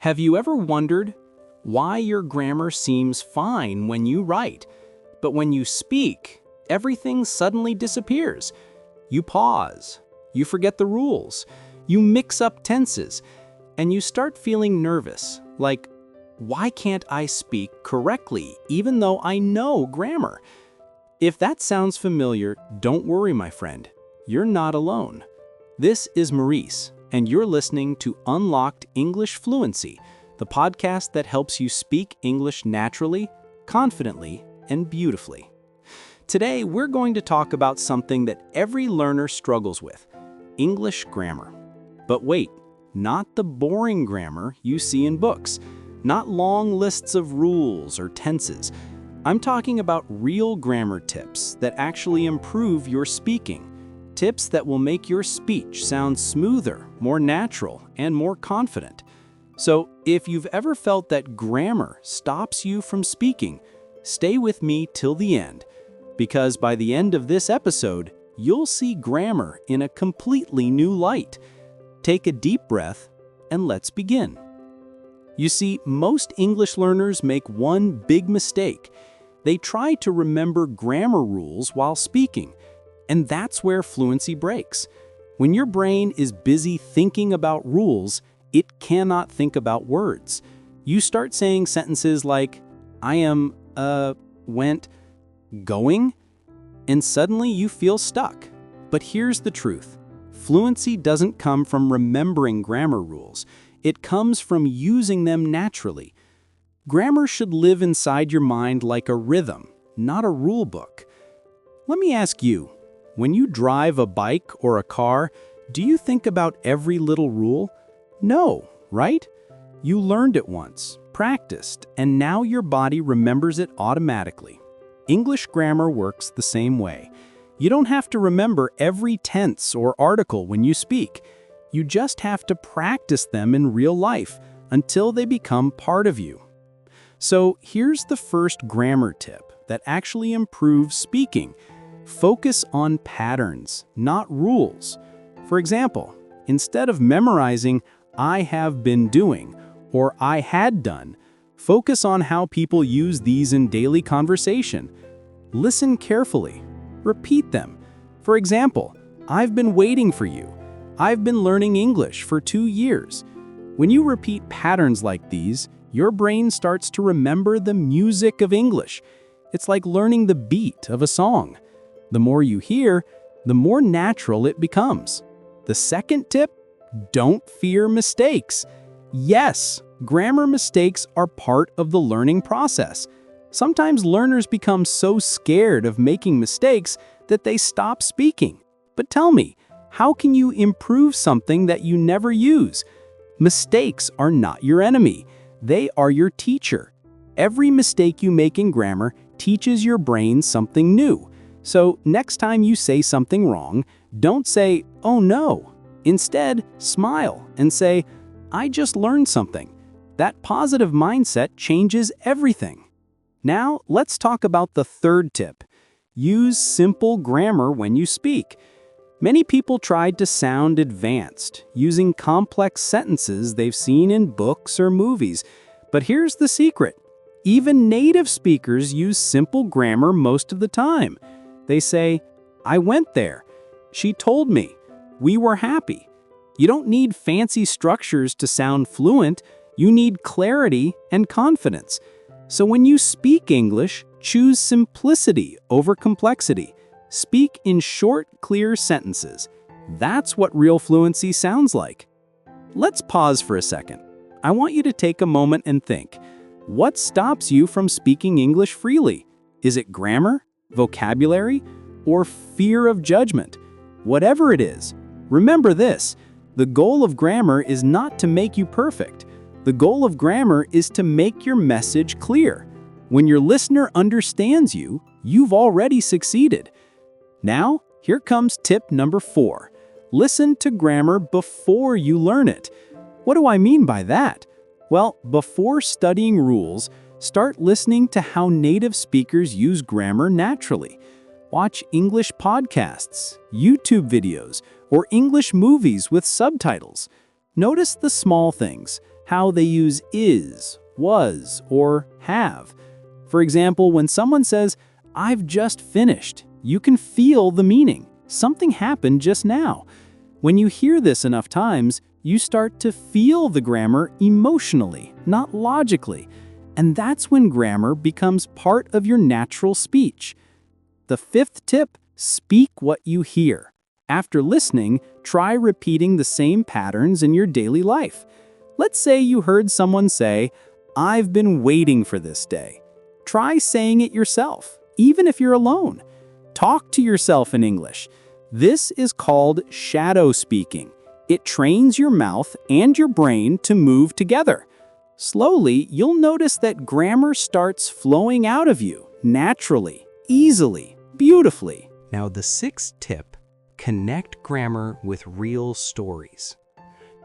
Have you ever wondered why your grammar seems fine when you write, but when you speak, everything suddenly disappears? You pause, you forget the rules, you mix up tenses, and you start feeling nervous, like, why can't I speak correctly even though I know grammar? If that sounds familiar, don't worry, my friend. You're not alone. This is Mourise, and you're listening to Unlocked English Fluency, the podcast that helps you speak English naturally, confidently, and beautifully. Today, we're going to talk about something that every learner struggles with: English grammar. But wait, not the boring grammar you see in books, not long lists of rules or tenses. I'm talking about real grammar tips that actually improve your speaking. Tips that will make your speech sound smoother, more natural, and more confident. So, if you've ever felt that grammar stops you from speaking, stay with me till the end, because by the end of this episode, you'll see grammar in a completely new light. Take a deep breath, and let's begin. You see, most English learners make one big mistake. They try to remember grammar rules while speaking. And that's where fluency breaks. When your brain is busy thinking about rules, it cannot think about words. You start saying sentences like, I am, went, going, and suddenly you feel stuck. But here's the truth. Fluency doesn't come from remembering grammar rules. It comes from using them naturally. Grammar should live inside your mind like a rhythm, not a rule book. Let me ask you, when you drive a bike or a car, do you think about every little rule? No, right? You learned it once, practiced, and now your body remembers it automatically. English grammar works the same way. You don't have to remember every tense or article when you speak. You just have to practice them in real life until they become part of you. So here's the first grammar tip that actually improves speaking. Focus on patterns, not rules. For example, instead of memorizing I have been doing or I had done, focus on how people use these in daily conversation. Listen carefully. Repeat them. For example, I've been waiting for you. I've been learning English for 2 years. When you repeat patterns like these, your brain starts to remember the music of English. It's like learning the beat of a song. The more you hear, the more natural it becomes. The second tip: don't fear mistakes. Yes, grammar mistakes are part of the learning process. Sometimes learners become so scared of making mistakes that they stop speaking. But tell me, how can you improve something that you never use? Mistakes are not your enemy. They are your teacher. Every mistake you make in grammar teaches your brain something new. So next time you say something wrong, don't say, oh no. Instead, smile and say, I just learned something. That positive mindset changes everything. Now, let's talk about the third tip. Use simple grammar when you speak. Many people tried to sound advanced, using complex sentences they've seen in books or movies. But here's the secret. Even native speakers use simple grammar most of the time. They say, I went there. She told me. We were happy. You don't need fancy structures to sound fluent. You need clarity and confidence. So when you speak English, choose simplicity over complexity. Speak in short, clear sentences. That's what real fluency sounds like. Let's pause for a second. I want you to take a moment and think. What stops you from speaking English freely? Is it grammar, vocabulary, or fear of judgment? Whatever it is, remember this: the goal of grammar is not to make you perfect. The goal of grammar is to make your message clear. When your listener understands you, you've already succeeded. Now, here comes tip number 4. Listen to grammar before you learn it. What do I mean by that? Well, before studying rules, start listening to how native speakers use grammar naturally. Watch English podcasts, YouTube videos, or English movies with subtitles. Notice the small things, how they use is, was, or have. For example, when someone says, "I've just finished," you can feel the meaning. Something happened just now. When you hear this enough times, you start to feel the grammar emotionally, not logically. And that's when grammar becomes part of your natural speech. The fifth tip, speak what you hear. After listening, try repeating the same patterns in your daily life. Let's say you heard someone say, "I've been waiting for this day." Try saying it yourself, even if you're alone. Talk to yourself in English. This is called shadow speaking. It trains your mouth and your brain to move together. Slowly, you'll notice that grammar starts flowing out of you, naturally, easily, beautifully. Now, the sixth tip, connect grammar with real stories.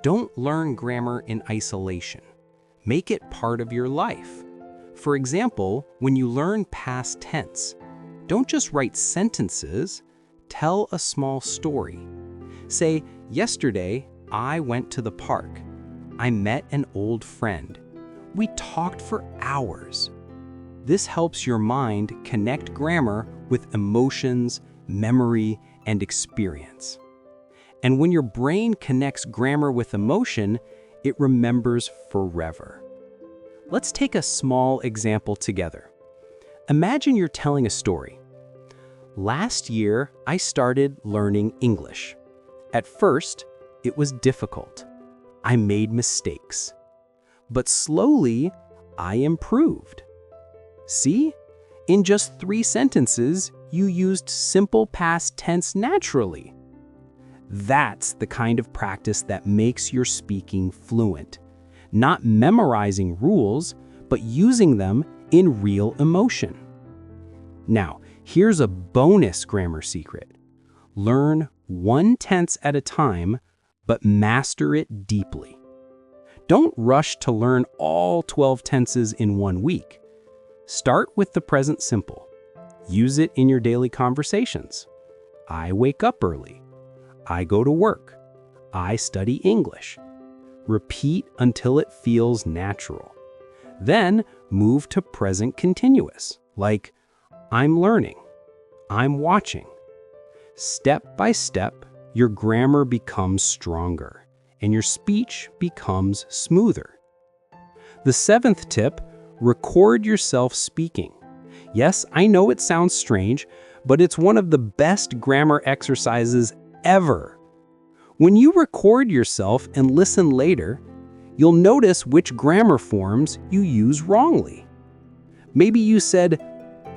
Don't learn grammar in isolation. Make it part of your life. For example, when you learn past tense, don't just write sentences, tell a small story. Say, "Yesterday, I went to the park. I met an old friend. We talked for hours." This helps your mind connect grammar with emotions, memory, and experience. And when your brain connects grammar with emotion, it remembers forever. Let's take a small example together. Imagine you're telling a story. "Last year, I started learning English. At first, it was difficult. I made mistakes. But slowly, I improved." See? In just 3 sentences, you used simple past tense naturally. That's the kind of practice that makes your speaking fluent. Not memorizing rules, but using them in real emotion. Now, here's a bonus grammar secret. Learn 1 tense at a time, but master it deeply. Don't rush to learn all 12 tenses in 1 week. Start with the present simple. Use it in your daily conversations. I wake up early. I go to work. I study English. Repeat until it feels natural. Then move to present continuous, like I'm learning, I'm watching. Step by step, your grammar becomes stronger and your speech becomes smoother. The 7th tip, record yourself speaking. Yes, I know it sounds strange, but it's one of the best grammar exercises ever. When you record yourself and listen later, you'll notice which grammar forms you use wrongly. Maybe you said,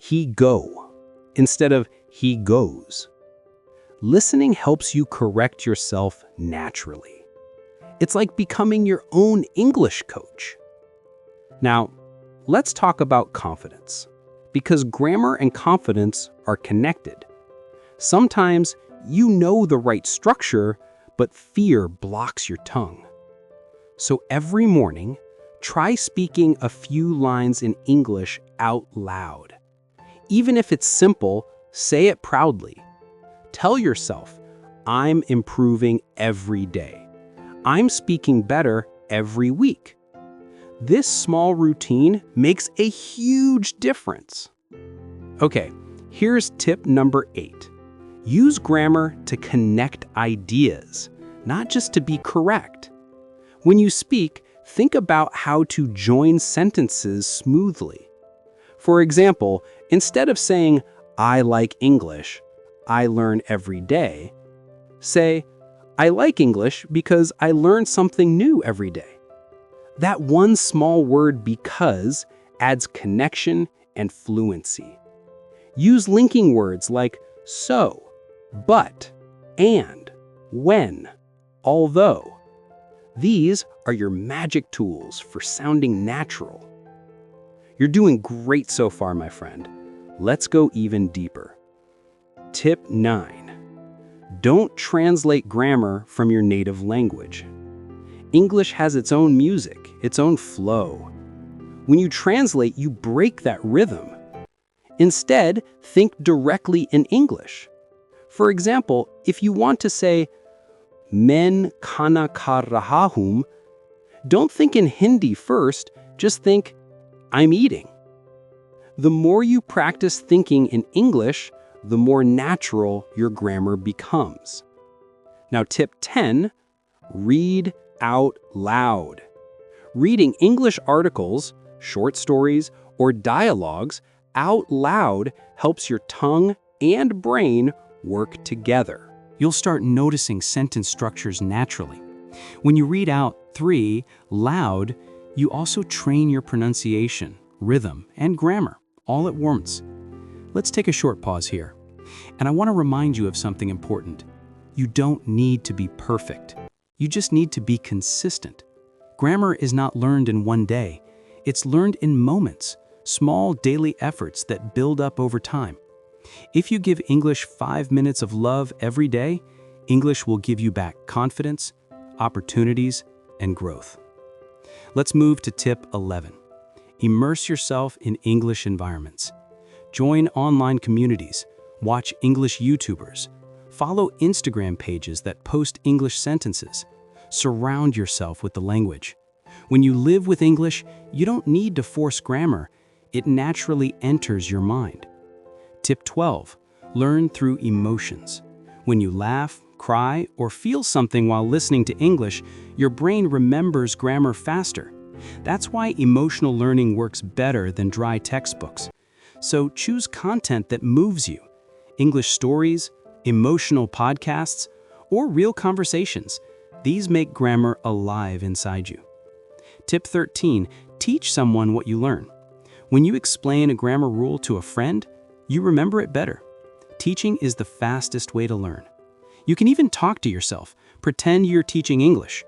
"he go," instead of "he goes." Listening helps you correct yourself naturally. It's like becoming your own English coach. Now, let's talk about confidence, because grammar and confidence are connected. Sometimes you know the right structure, but fear blocks your tongue. So every morning, try speaking a few lines in English out loud. Even if it's simple, say it proudly. Tell yourself, "I'm improving every day. I'm speaking better every week." This small routine makes a huge difference. Okay, here's tip number 8. Use grammar to connect ideas, not just to be correct. When you speak, think about how to join sentences smoothly. For example, instead of saying, "I like English, I learn every day," say, "I like English because I learn something new every day." That one small word "because" adds connection and fluency. Use linking words like so, but, and, when, although. These are your magic tools for sounding natural. You're doing great so far, my friend. Let's go even deeper. Tip 9. Don't translate grammar from your native language. English has its own music, its own flow. When you translate, you break that rhythm. Instead, think directly in English. For example, if you want to say, "Men kana ka rahahum," Don't think in Hindi first, just think, I'm eating. The more you practice thinking in English, the more natural your grammar becomes. Now, tip 10, read out loud. Reading English articles, short stories, or dialogues out loud helps your tongue and brain work together. You'll start noticing sentence structures naturally. When you read out 3 loud, you also train your pronunciation, rhythm, and grammar all at once. Let's take a short pause here. And I want to remind you of something important. You don't need to be perfect. You just need to be consistent. Grammar is not learned in one day. It's learned in moments, small daily efforts that build up over time. If you give English 5 minutes of love every day, English will give you back confidence, opportunities, and growth. Let's move to tip 11. Immerse yourself in English environments. Join online communities, watch English YouTubers, follow Instagram pages that post English sentences. Surround yourself with the language. When you live with English, you don't need to force grammar. It naturally enters your mind. Tip 12. Learn through emotions. When you laugh, cry, or feel something while listening to English, your brain remembers grammar faster. That's why emotional learning works better than dry textbooks. So choose content that moves you. English stories, emotional podcasts, or real conversations. These make grammar alive inside you. Tip 13. Teach someone what you learn. When you explain a grammar rule to a friend, you remember it better. Teaching is the fastest way to learn. You can even talk to yourself, pretend you're teaching English.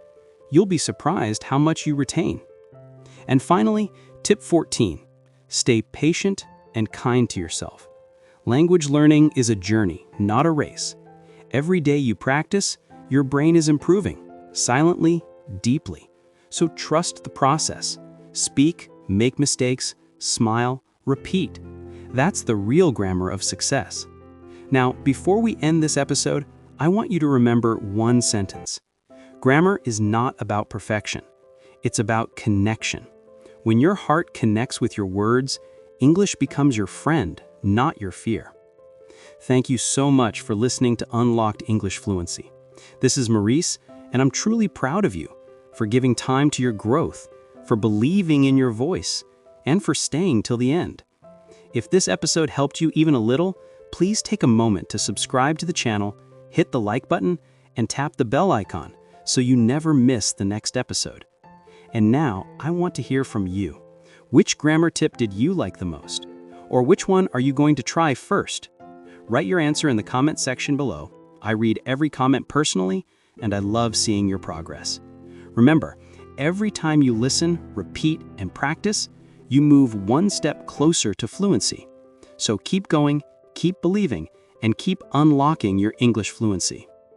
You'll be surprised how much you retain. And finally, tip 14. Stay patient and kind to yourself. Language learning is a journey, not a race. Every day you practice, your brain is improving, silently, deeply. So trust the process. Speak, make mistakes, smile, repeat. That's the real grammar of success. Now, before we end this episode, I want you to remember one sentence. Grammar is not about perfection. It's about connection. When your heart connects with your words, English becomes your friend, not your fear. Thank you so much for listening to Unlocked English Fluency. This is Mourise, and I'm truly proud of you for giving time to your growth, for believing in your voice, and for staying till the end. If this episode helped you even a little, please take a moment to subscribe to the channel, hit the like button, and tap the bell icon so you never miss the next episode. And now, I want to hear from you. Which grammar tip did you like the most? Or which one are you going to try first? Write your answer in the comment section below. I read every comment personally, and I love seeing your progress. Remember, every time you listen, repeat, and practice, you move one step closer to fluency. So keep going, keep believing, and keep unlocking your English fluency.